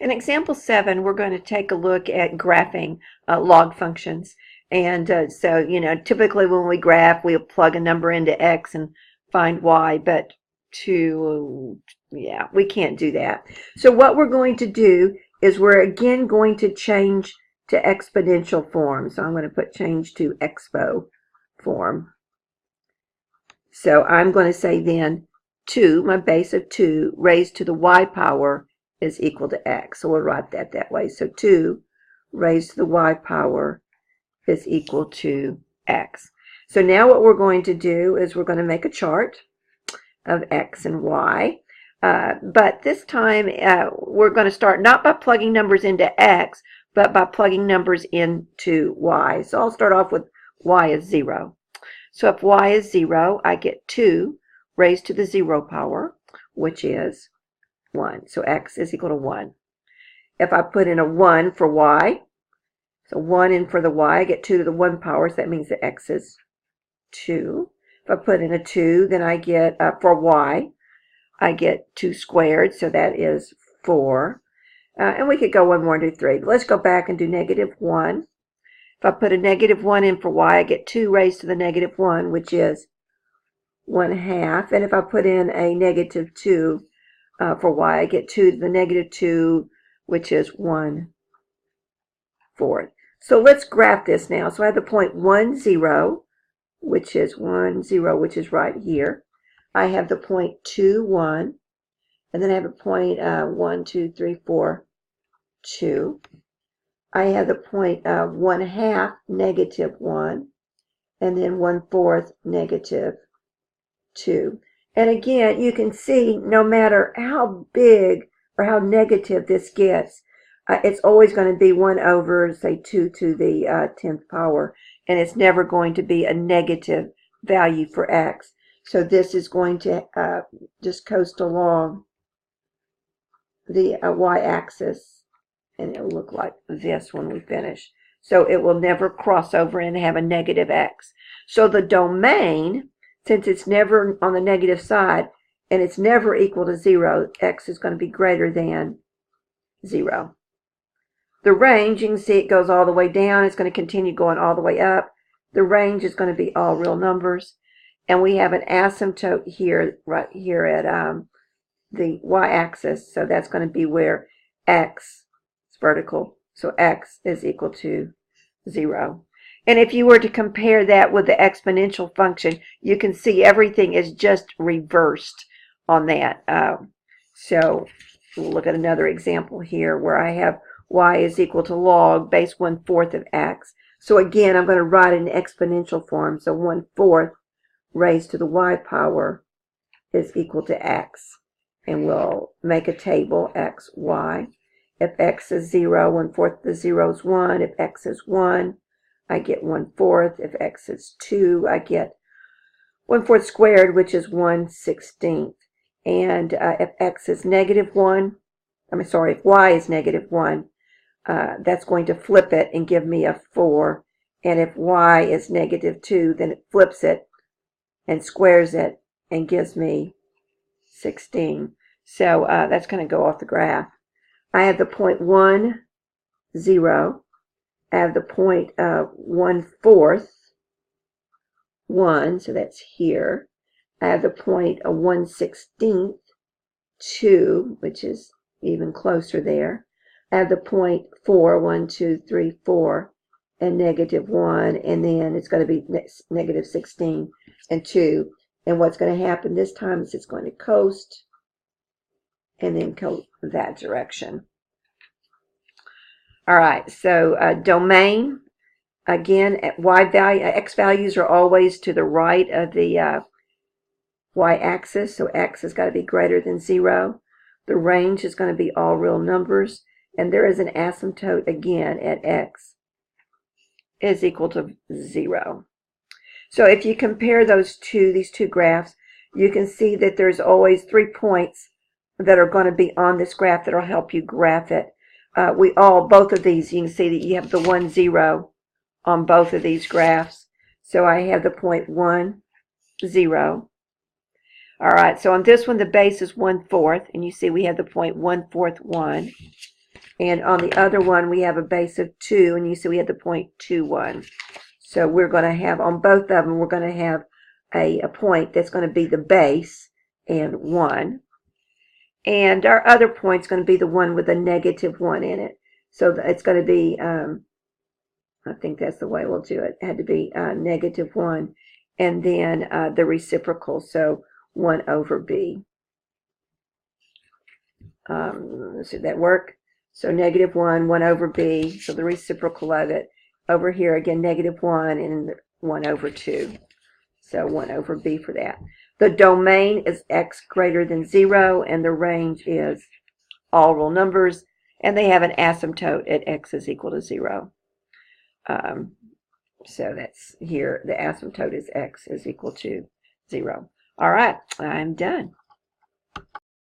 In example 7, we're going to take a look at graphing log functions. And so, typically when we graph, we'll plug a number into x and find y, but we can't do that. So what we're going to do is we're again going to change to exponential form. So I'm going to put change to expo form. So I'm going to say then 2, my base of 2, raised to the y power is equal to x. So we'll write that way. So 2 raised to the y power is equal to x. So now what we're going to do is we're going to make a chart of x and y. But this time we're going to start not by plugging numbers into x, but by plugging numbers into y. So I'll start off with y is 0. So if y is 0, I get 2 raised to the 0 power, which is 1. So x is equal to 1. If I put in a 1 for y, so 1 in for the y, I get 2 to the 1 power, so that means that x is 2. If I put in a 2, then I get, for y, I get 2 squared, so that is 4. And we could go 1 more and do 3. But let's go back and do negative 1. If I put a negative 1 in for y, I get 2 raised to the negative 1, which is 1/2. And if I put in a negative 2 for y, I get 2 to the negative 2, which is 1/4. So let's graph this now. So I have the point 1, 0, which is 1, 0, which is right here. I have the point 2, 1, and then I have a point 1, 2, 3, 4, 2. I have the point 1/2, negative 1, and then 1/4, negative 2. And again, you can see no matter how big or how negative this gets, it's always going to be 1 over, say, 2 to the 10th power, and it's never going to be a negative value for x. So this is going to just coast along the y-axis, and it'll look like this when we finish. So it will never cross over and have a negative x. So the domain, since it's never on the negative side and it's never equal to 0, x is going to be greater than 0. The range, you can see it goes all the way down. It's going to continue going all the way up. The range is going to be all real numbers. And we have an asymptote here, right here at the y-axis. So that's going to be where x is vertical. So x is equal to 0. And if you were to compare that with the exponential function, you can see everything is just reversed on that. So we'll look at another example here where I have y is equal to log base 1/4 of x. So again, I'm going to write it in exponential form. So 1/4 raised to the y power is equal to x. And we'll make a table, x, y. If x is 0, 1/4 of the 0 is 1. If x is 1, I get 1/4. If x is 2, I get 1/4 squared, which is 1/16. And if x is negative 1, if y is negative 1, that's going to flip it and give me a 4. And if y is negative 2, then it flips it and squares it and gives me 16. So that's going to go off the graph. I have the point 1, 0. I have the point 1/4, 1, so that's here. I have the point 1/16, 2, which is even closer there. I have the point 4, 1, 2, 3, 4, and negative 1, and then it's going to be negative 16 and 2. And what's going to happen this time is it's going to coast and then go that direction. All right, so domain, again, at x values are always to the right of the y-axis, so x has got to be greater than 0. The range is going to be all real numbers, and there is an asymptote again at x is equal to 0. So if you compare these two graphs, you can see that there's always 3 points that are going to be on this graph that will help you graph it. Both of these, you can see that you have the 1, 0 on both of these graphs. So I have the point 1, 0. All right, so on this one, the base is 1/4, and you see we have the point 1/4, 1. And on the other one, we have a base of 2, and you see we had the point 21. So we're going to have, on both of them, we're going to have a point that's going to be the base and 1. And our other point's going to be the one with a negative 1 in it. So it's going to be, I think that's the way we'll do it. It had to be negative 1. And then the reciprocal, so 1 over b. Let's see, that work? So negative 1, 1 over b, so the reciprocal of it. Over here, again, negative 1 and 1 over 2. So 1 over b for that. The domain is x greater than 0, and the range is all real numbers, and they have an asymptote at x is equal to 0. So that's here, the asymptote is x is equal to 0. All right, I'm done.